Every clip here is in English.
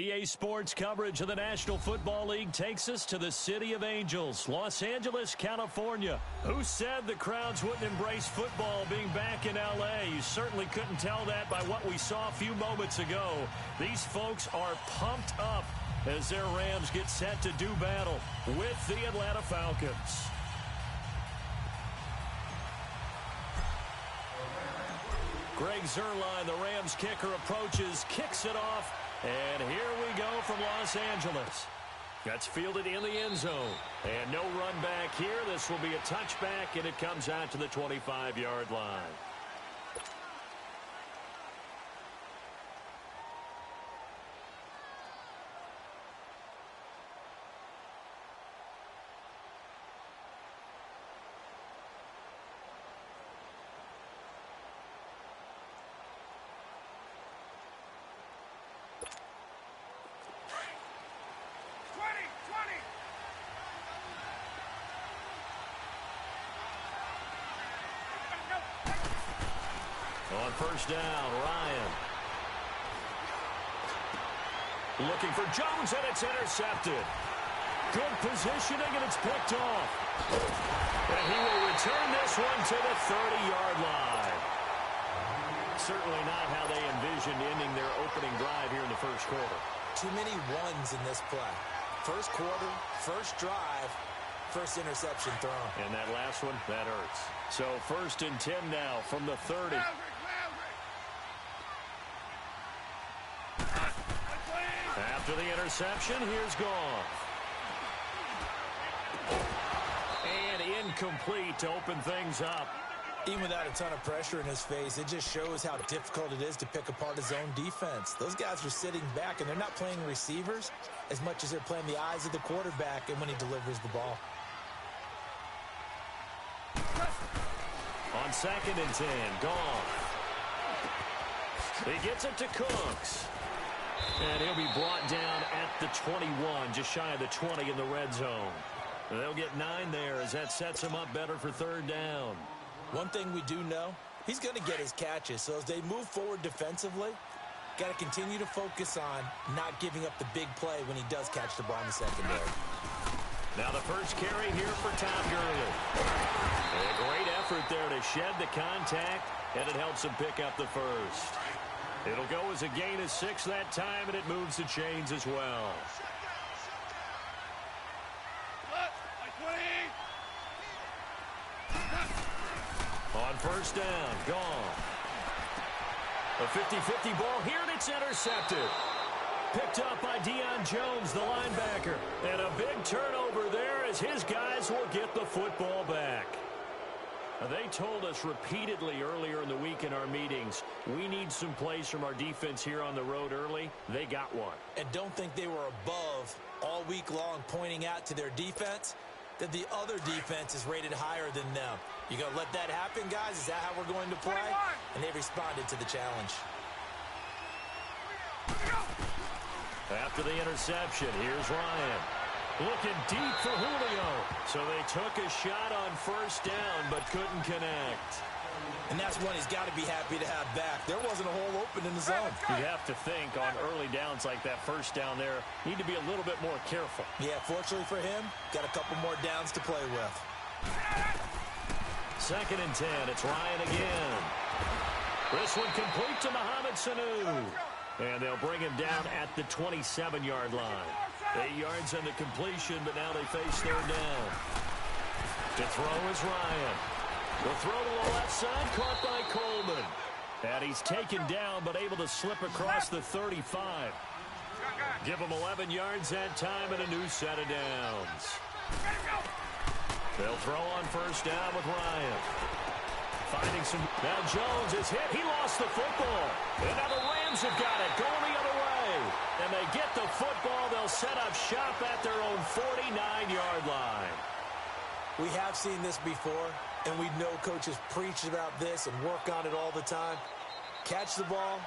EA Sports coverage of the National Football League takes us to the City of Angels, Los Angeles, California. Who said the crowds wouldn't embrace football being back in L.A.? You certainly couldn't tell that by what we saw a few moments ago. These folks are pumped up as their Rams get set to do battle with the Atlanta Falcons. Greg Zuerlein, the Rams kicker, approaches, kicks it off. And here we go from Los Angeles. That's fielded in the end zone. And no run back here. This will be a touchback, and it comes out to the 25-yard line. On first down, Ryan. Looking for Jones, and it's intercepted. Good positioning, and it's picked off. And he will return this one to the 30-yard line. Certainly not how they envisioned ending their opening drive here in the first quarter. Too many ones in this play. First quarter, first drive, first interception thrown. And that last one, that hurts. So 1st and 10 now from the 30. After the interception, here's Goff. And incomplete to open things up. Even without a ton of pressure in his face, it just shows how difficult it is to pick apart his own defense. Those guys are sitting back, and they're not playing receivers as much as they're playing the eyes of the quarterback and when he delivers the ball. On 2nd and 10, Goff. He gets it to Cooks. And he'll be brought down at the 21, just shy of the 20 in the red zone. They'll get 9 there as that sets him up better for 3rd down. One thing we do know, he's going to get his catches. So as they move forward defensively, got to continue to focus on not giving up the big play when he does catch the ball in the secondary. Now the first carry here for Todd Gurley. A great effort there to shed the contact, and it helps him pick up the first. It'll go as a gain of 6 that time, and it moves the chains as well. On first down, Goff. A 50-50 ball here, and it's intercepted. Picked up by Deion Jones, the linebacker. And a big turnover there as his guys will get the football back. They told us repeatedly earlier in the week in our meetings, we need some plays from our defense here on the road early. They got one. And don't think they were above all week long pointing out to their defense that the other defense is rated higher than them. You going to let that happen, guys? Is that how we're going to play? And they responded to the challenge. After the interception, here's Ryan. Looking deep for Julio. So they took a shot on first down, but couldn't connect. And that's one he's got to be happy to have back. There wasn't a hole open in the zone. You have to think on early downs like that first down there, need to be a little bit more careful. Yeah, fortunately for him, got a couple more downs to play with. 2nd and 10, it's Ryan again. This one complete to Mohamed Sanu. And they'll bring him down at the 27-yard line. 8 yards on the completion, but now they face 3rd down. To throw is Ryan. The throw to the left side, caught by Coleman. And he's taken down, but able to slip across the 35. Give him 11 yards that time and a new set of downs. They'll throw on first down with Ryan. Finding some... Now Jones is hit. He lost the football. And now the Rams have got it. Going the other way. And they get the football. They'll set up shop at their own 49-yard line. We have seen this before, and we know coaches preach about this and work on it all the time. Catch the ball.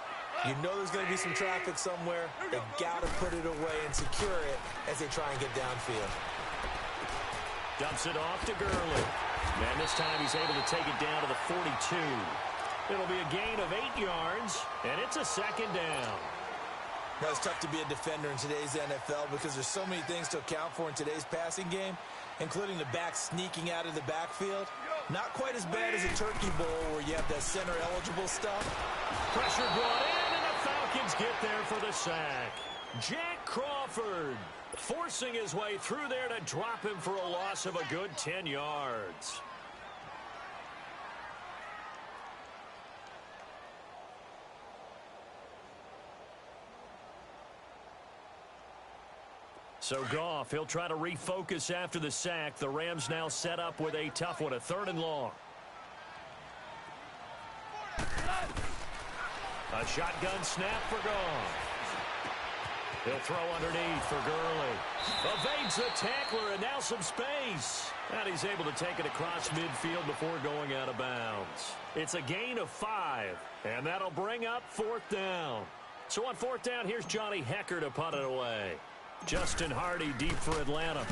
You know there's going to be some traffic somewhere. They got to put it away and secure it as they try and get downfield. Dumps it off to Gurley. And this time he's able to take it down to the 42. It'll be a gain of 8 yards, and it's a 2nd down. Well, it's tough to be a defender in today's NFL because there's so many things to account for in today's passing game, including the back sneaking out of the backfield. Not quite as bad as a turkey bowl where you have that center-eligible stuff. Pressure brought in, and the Falcons get there for the sack. Jack Crawford forcing his way through there to drop him for a loss of a good 10 yards. So Goff, he'll try to refocus after the sack. The Rams now set up with a tough one, a 3rd and long. A shotgun snap for Goff. He'll throw underneath for Gurley. Evades the tackler, and now some space. And he's able to take it across midfield before going out of bounds. It's a gain of 5, and that'll bring up 4th down. So on 4th down, here's Johnny Hecker to punt it away. Justin Hardy deep for Atlanta.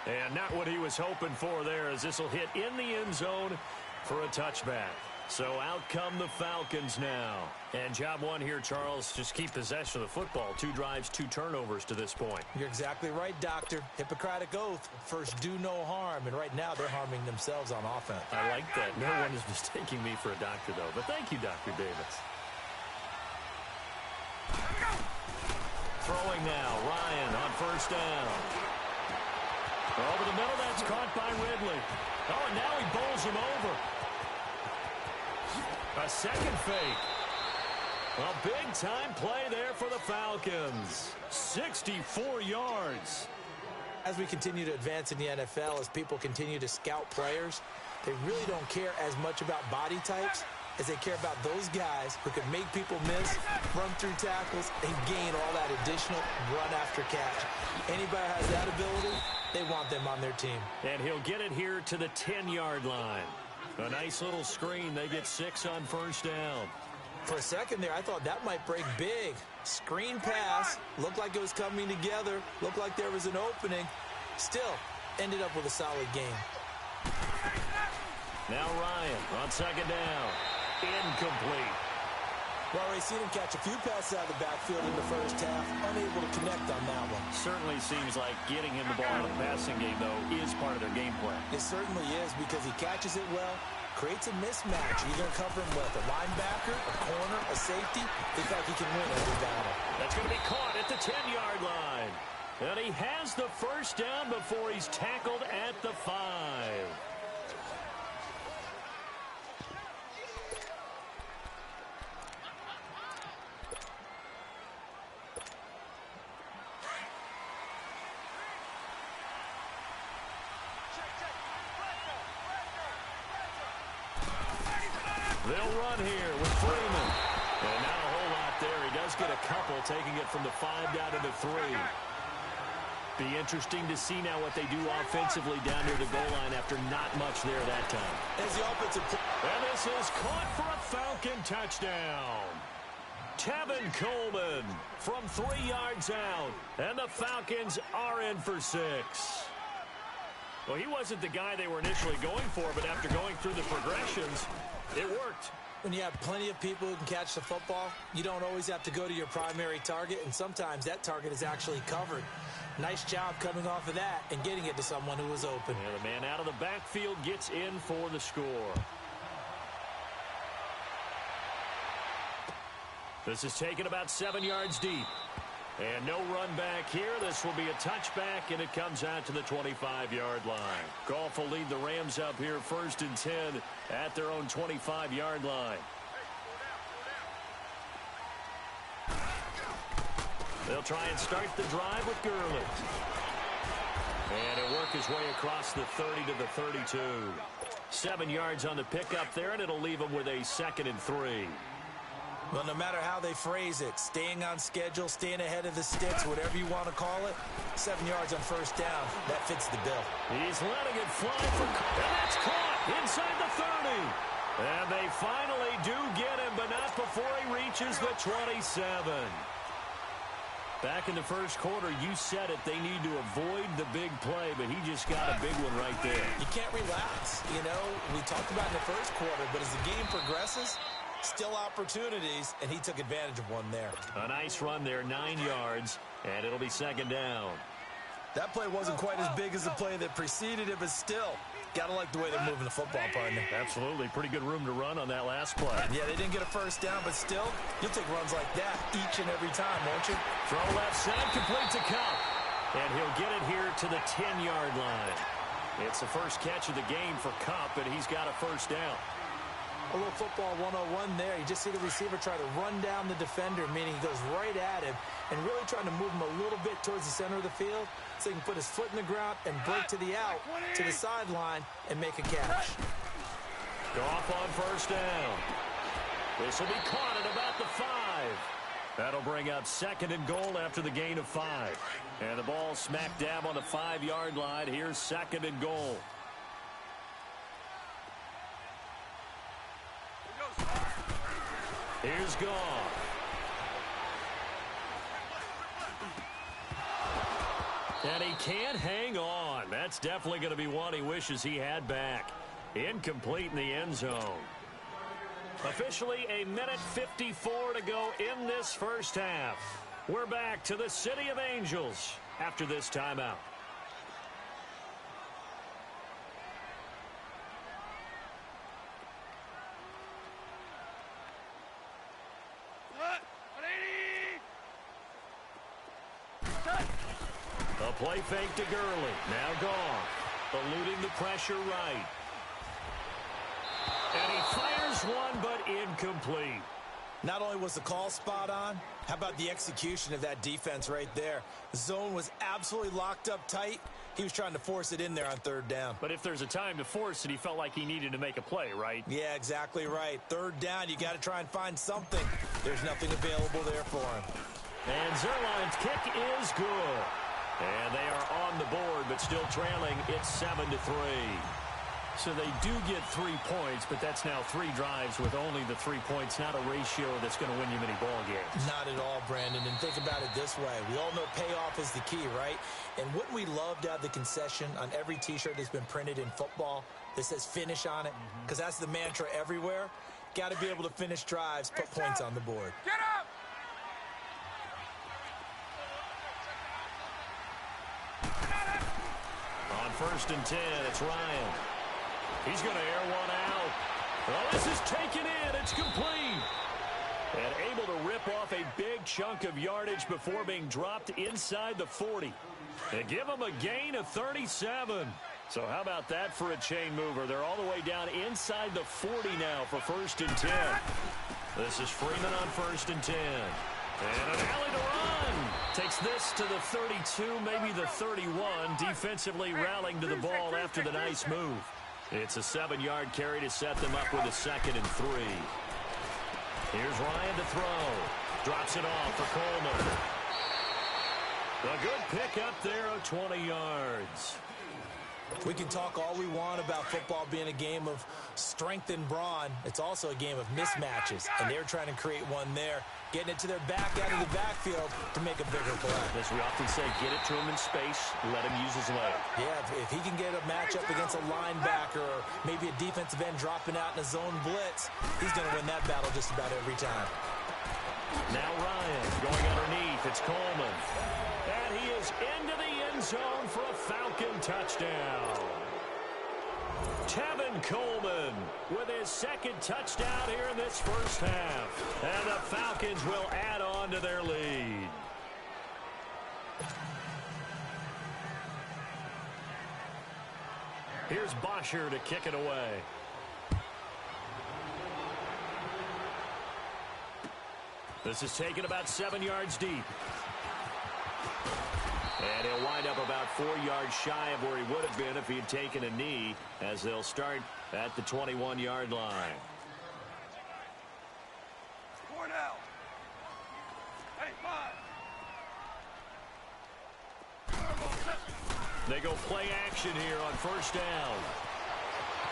And not what he was hoping for there, as this will hit in the end zone for a touchback. So out come the Falcons now. And job one here, Charles, just keep possession of the football. 2 drives, 2 turnovers to this point. You're exactly right, Doctor. Hippocratic oath. First, do no harm. And right now, they're harming themselves on offense. I like that. No one is mistaking me for a doctor, though. But thank you, Dr. Davis. Throwing now, Ryan on 1st down. Over the middle, that's caught by Ridley. Oh, and now he bowls him over. A second fake. A big-time play there for the Falcons. 64 yards. As we continue to advance in the NFL, as people continue to scout players, they really don't care as much about body types as they care about those guys who can make people miss, run through tackles, and gain all that additional run after catch. Anybody has that ability, they want them on their team. And he'll get it here to the 10-yard line. A nice little screen. They get 6 on 1st down. For a second there, I thought that might break big. Screen pass. Looked like it was coming together. Looked like there was an opening. Still, ended up with a solid game. Now Ryan on 2nd down. Incomplete. Well, we've seen him catch a few passes out of the backfield in the first half. Unable to connect on that one. Certainly seems like getting him the ball in the passing game, though, is part of their game plan. It certainly is, because he catches it well, creates a mismatch. You're going to cover him with a linebacker, a corner, a safety. Looks like he can win every battle. That's going to be caught at the 10-yard line. And he has the 1st down before he's tackled at the 5. They'll run here with Freeman. And not a whole lot there. He does get a couple, taking it from the 5 down to the 3. Be interesting to see now what they do offensively down near the goal line after not much there that time. As the offensive and this is caught for a Falcon touchdown. Tevin Coleman from 3 yards out. And the Falcons are in for 6. Well, he wasn't the guy they were initially going for, but after going through the progressions, it worked. When you have plenty of people who can catch the football, you don't always have to go to your primary target, and sometimes that target is actually covered. Nice job coming off of that and getting it to someone who was open. And the man out of the backfield gets in for the score. This is taken about 7 yards deep. And no run back here. This will be a touchback, and it comes out to the 25-yard line. Goff will lead the Rams up here 1st and 10 at their own 25-yard line. They'll try and start the drive with Gurley. And he'll work his way across the 30 to the 32. 7 yards on the pickup there, and it'll leave him with a 2nd and 3. Well, no matter how they phrase it, staying on schedule, staying ahead of the sticks, whatever you want to call it, 7 yards on 1st down, that fits the bill. He's letting it fly for, and that's caught inside the 30. And they finally do get him, but not before he reaches the 27. Back in the first quarter, you said it. They need to avoid the big play, but he just got a big one right there. You can't relax. You know, we talked about in the first quarter, but as the game progresses, still opportunities, and he took advantage of one there. A nice run there, 9 yards, and it'll be second down. That play wasn't quite as big as the play that preceded it, but still, got to like the way they're moving the football, partner. Absolutely. Pretty good room to run on that last play. Yeah, they didn't get a first down, but still, you'll take runs like that each and every time, won't you? Throw left side, complete to Cup. And he'll get it here to the 10-yard line. It's the first catch of the game for Cup, and he's got a first down. A little football 101 there. You just see the receiver try to run down the defender, meaning he goes right at him and really trying to move him a little bit towards the center of the field so he can put his foot in the ground and break to the out, to the sideline, and make a catch. Goff on first down. This will be caught at about the 5. That'll bring up second and goal after the gain of 5. And the ball smack dab on the 5-yard line. Here's second and goal. Here's Goff. And he can't hang on. That's definitely going to be one he wishes he had back. Incomplete in the end zone. Officially a minute 54 to go in this first half. We're back to the City of Angels after this timeout. A play fake to Gurley. Now Goff. Eluding the pressure right. And he fires one, but incomplete. Not only was the call spot on, how about the execution of that defense right there? The zone was absolutely locked up tight. He was trying to force it in there on third down. But if there's a time to force it, he felt like he needed to make a play, right? Yeah, exactly right. Third down, you got to try and find something. There's nothing available there for him. And Zerline's kick is good. And they are on the board, but still trailing. It's 7-3. So they do get 3 points, but that's now 3 drives with only the 3 points, not a ratio that's going to win you many ball games. Not at all, Brandon. And think about it this way. We all know payoff is the key, right? And wouldn't we love to have the concession on every T-shirt that's been printed in football that says finish on it? Because that's the mantra everywhere. Got to be able to finish drives, put points on the board. Get up! On first and 10, it's Ryan. He's going to air one out. Well, this is taken in. It's complete. And able to rip off a big chunk of yardage before being dropped inside the 40. They give him a gain of 37. So how about that for a chain mover? They're all the way down inside the 40 now for first and 10. This is Freeman on first and 10. And an alley to run. Takes this to the 32, maybe the 31. Defensively rallying to the ball after the nice move. It's a 7-yard carry to set them up with a second and 3. Here's Ryan to throw. Drops it off for Coleman. A good pick up there of 20 yards. We can talk all we want about football being a game of strength and brawn. It's also a game of mismatches, and they're trying to create one there, getting it to their back out of the backfield to make a bigger play. As we often say, get it to him in space, let him use his leg. Yeah, if he can get a matchup against a linebacker or maybe a defensive end dropping out in a zone blitz, he's going to win that battle just about every time. Now Ryan going underneath. It's Coleman. And he is into the end zone for a Falcon touchdown. Tevin Coleman with his second touchdown here in this first half. And the Falcons will add on to their lead. Here's Bosher to kick it away. This is taken about 7 yards deep. And he'll wind up about 4 yards shy of where he would have been if he had taken a knee, as they'll start at the 21-yard line. Cornell. Hey, 5. They go play action here on first down.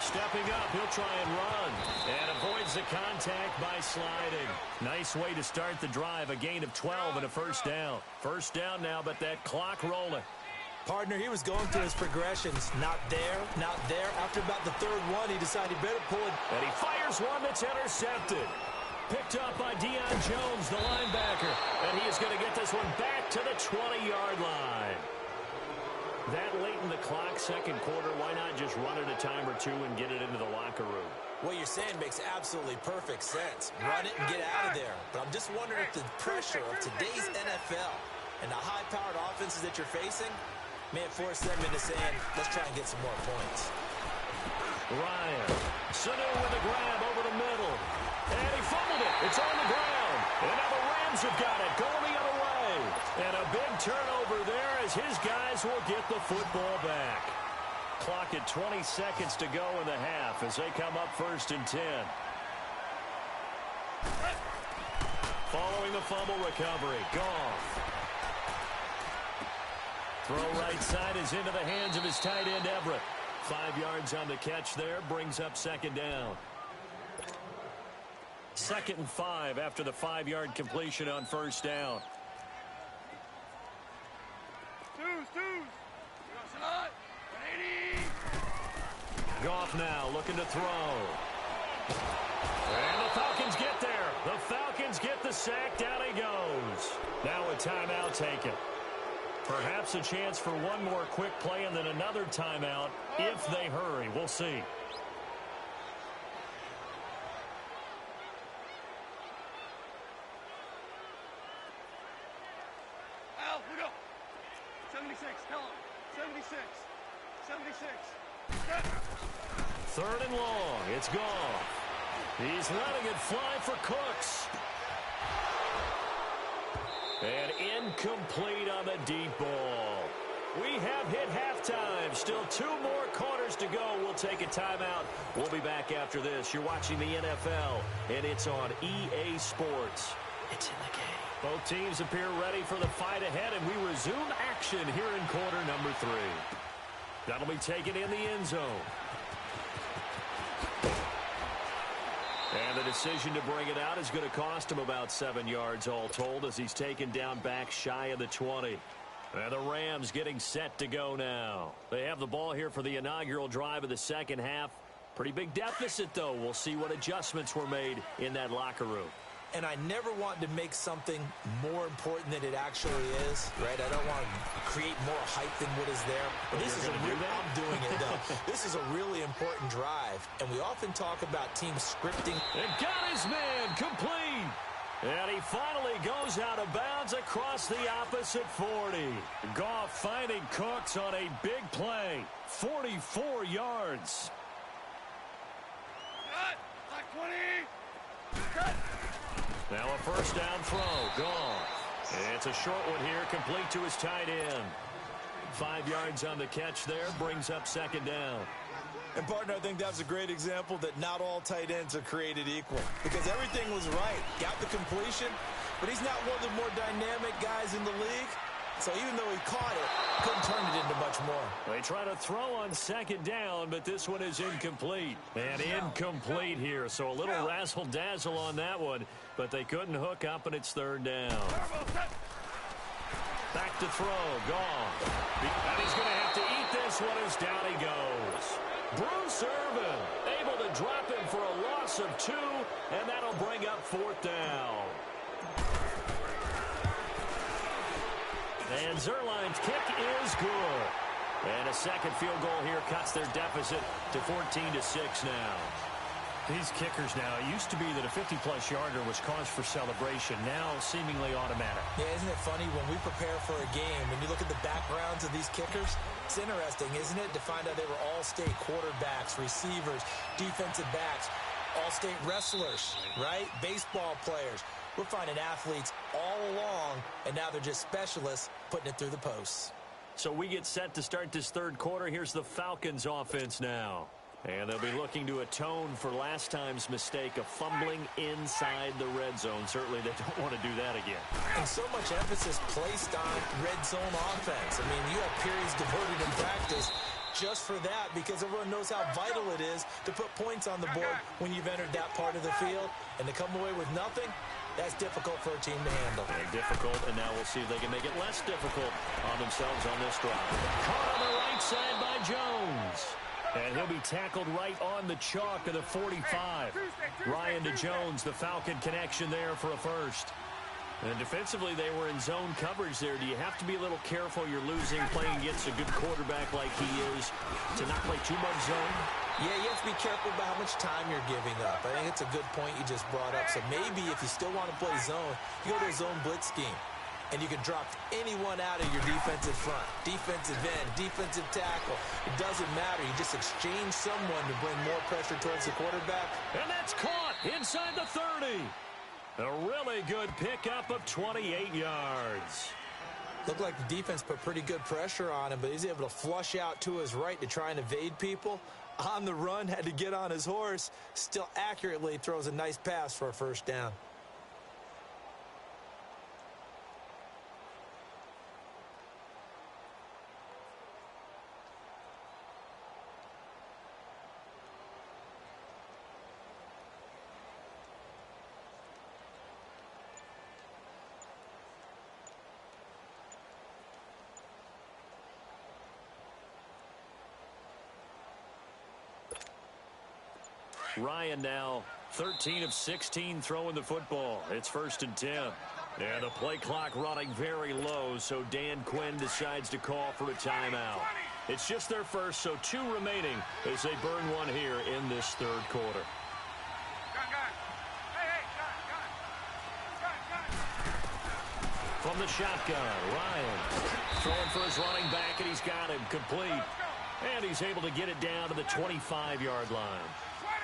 Stepping up, he'll try and run. And avoids the contact by sliding. Nice way to start the drive. A gain of 12 and a first down. First down now, but that clock rolling. Partner, he was going through his progressions. Not there, not there. After about the third one, he decided he better pull it. And he fires one that's intercepted. Picked up by Deion Jones, the linebacker. And he is going to get this one back to the 20-yard line. That late in the clock, second quarter, why not just run it a time or two and get it into the locker room? What you're saying makes absolutely perfect sense. Run it and get out of there. But I'm just wondering if the pressure of today's NFL and the high-powered offenses that you're facing may have forced them into saying, let's try and get some more points. Ryan. Sanu with a grab over the middle. And he fumbled it. It's on the ground. And now the Rams have got it. Going the other way. And a big turnover there as his guys will get the football back. Clock at 20 seconds to go in the half as they come up 1st and 10. Following the fumble recovery, Goff. Throw right side is into the hands of his tight end, Everett. 5 yards on the catch there, brings up second down. 2nd and 5 after the 5-yard completion on first down. Goff now looking to throw. And the Falcons get there. The Falcons get the sack. Down he goes. Now a timeout taken. Perhaps a chance for one more quick play and then another timeout if they hurry. We'll see. Al, look up. 76, tell him. 76. 76. Set. 3rd and long. It's gone. He's letting it fly for Cooks. And incomplete on the deep ball. We have hit halftime. Still 2 more quarters to go. We'll take a timeout. We'll be back after this. You're watching the NFL, and it's on EA Sports. It's in the game. Both teams appear ready for the fight ahead, and we resume action here in quarter number 3. That'll be taken in the end zone. And the decision to bring it out is going to cost him about 7 yards all told as he's taken down back shy of the 20. And the Rams getting set to go now. They have the ball here for the inaugural drive of the second half. Pretty big deficit, though. We'll see what adjustments were made in that locker room. And I never want to make something more important than it actually is, right? I don't want to create more hype than what is there. But this is I'm doing it, though. This is a really important drive. And we often talk about team scripting. And got his man complete. And he finally goes out of bounds across the opposite 40. Goff finding Cooks on a big play. 44 yards. Cut. Like 20. Cut. Now a first down throw. Goff. It's a short one here, complete to his tight end. 5 yards on the catch there, brings up second down. And, partner, I think that's a great example that not all tight ends are created equal. Because everything was right. Got the completion, but he's not one of the more dynamic guys in the league. So even though he caught it, couldn't turn it into much more. They try to throw on second down, but this one is incomplete. And incomplete here, so a little razzle-dazzle on that one. But they couldn't hook up, and it's third down. Back to throw. Gone. And he's going to have to eat this one as down he goes. Bruce Irvin able to drop him for a loss of 2, and that'll bring up fourth down. And Zerline's kick is good. And a second field goal here cuts their deficit to 14-6 now. These kickers now, it used to be that a 50-plus yarder was cause for celebration. Now seemingly automatic. Yeah, isn't it funny when we prepare for a game, when you look at the backgrounds of these kickers, it's interesting, isn't it, to find out they were all-state quarterbacks, receivers, defensive backs, all-state wrestlers, right? Baseball players. We're finding athletes all along, and now they're just specialists putting it through the posts. So we get set to start this third quarter. Here's the Falcons offense now. And they'll be looking to atone for last time's mistake of fumbling inside the red zone. Certainly they don't want to do that again. And so much emphasis placed on red zone offense. I mean, you have periods devoted in practice just for that, because everyone knows how vital it is to put points on the board when you've entered that part of the field. And to come away with nothing, that's difficult for a team to handle. And difficult, and now we'll see if they can make it less difficult on themselves on this drive. Caught on the right side by Jones. And he'll be tackled right on the chalk of the 45. Ryan to Jones, the Falcon connection there for a first. And defensively, they were in zone coverage there. Do you have to be a little careful? You're losing, playing against a good quarterback like he is, to not play too much zone? Yeah, you have to be careful about how much time you're giving up. I think it's a good point you just brought up. So maybe if you still want to play zone, you go to a zone blitz scheme. And you can drop anyone out of your defensive front, defensive end, defensive tackle. It doesn't matter. You just exchange someone to bring more pressure towards the quarterback. And that's caught inside the 30. A really good pickup of 28 yards. Looked like the defense put pretty good pressure on him, but he's able to flush out to his right to try and evade people. On the run, had to get on his horse. Still accurately throws a nice pass for a first down. Ryan now 13 of 16 throwing the football. It's 1st and 10. And the play clock running very low, so Dan Quinn decides to call for a timeout. It's just their first, so 2 remaining as they burn one here in this 3rd quarter. From the shotgun, Ryan throwing for his running back, and he's got him complete. And he's able to get it down to the 25-yard line.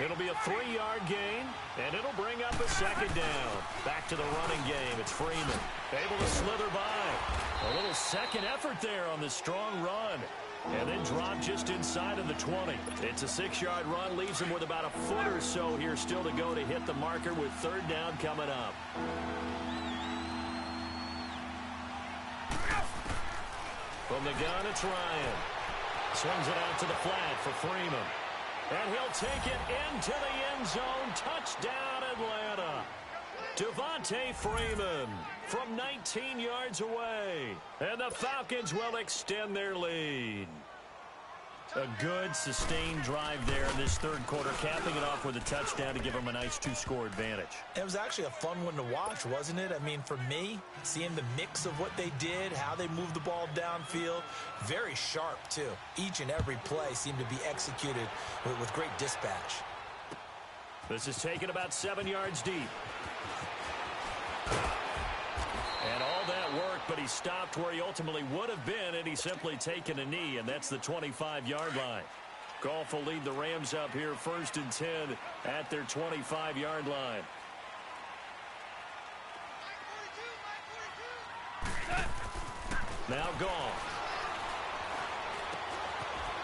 It'll be a 3-yard gain, and it'll bring up a 2nd down. Back to the running game. It's Freeman able to slither by. A little second effort there on the strong run. And then drop just inside of the 20. It's a 6-yard run. Leaves him with about a foot or so here still to go to hit the marker with 3rd down coming up. From the gun, it's Ryan. Swings it out to the flat for Freeman. And he'll take it into the end zone. Touchdown, Atlanta. Devontae Freeman from 19 yards away. And the Falcons will extend their lead. A good, sustained drive there in this 3rd quarter, capping it off with a touchdown to give them a nice 2-score advantage. It was actually a fun one to watch, wasn't it? I mean, for me, seeing the mix of what they did, how they moved the ball downfield, very sharp, too. Each and every play seemed to be executed with great dispatch. This is taken about 7 yards deep. And all that work, but he stopped where he ultimately would have been, and he's simply taken a knee, and that's the 25-yard line. Goff will lead the Rams up here 1st and 10 at their 25-yard line. Now Goff.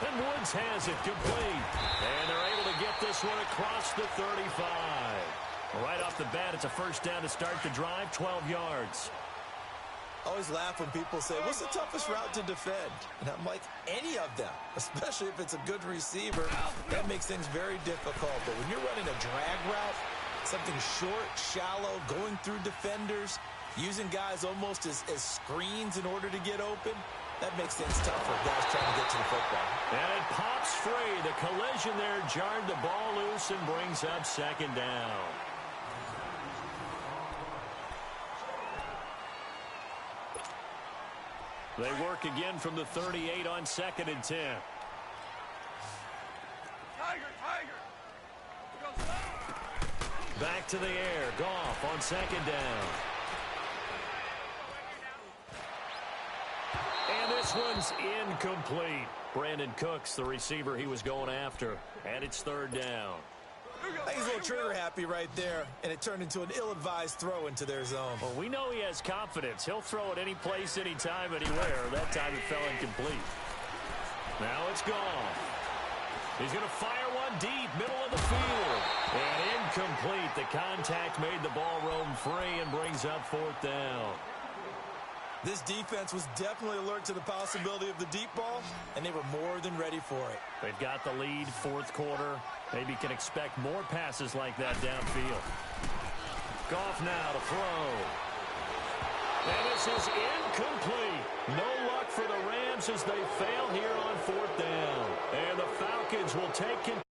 And Woods has it complete. And they're able to get this one across the 35. Right off the bat, it's a 1st down to start the drive, 12 yards. I always laugh when people say, what's the toughest route to defend? And I'm like, any of them, especially if it's a good receiver. That makes things very difficult. But when you're running a drag route, something short, shallow, going through defenders, using guys almost as screens in order to get open, that makes things tough for guys trying to get to the football. And it pops free. The collision there jarred the ball loose and brings up 2nd down. They work again from the 38 on 2nd and 10. Back to the air. Goff on 2nd down. And this one's incomplete. Brandon Cooks, the receiver he was going after. And it's 3rd down. I think he's a little trigger happy right there, and it turned into an ill-advised throw into their zone. Well, we know he has confidence. He'll throw it any place, anytime, anywhere. That time it fell incomplete. Now it's Goff. He's going to fire one deep, middle of the field. And incomplete. The contact made the ball roam free and brings up 4th down. This defense was definitely alert to the possibility of the deep ball, and they were more than ready for it. They've got the lead, fourth quarter. Maybe can expect more passes like that downfield. Goff now to throw. And this is incomplete. No luck for the Rams as they fail here on fourth down. And the Falcons will take control.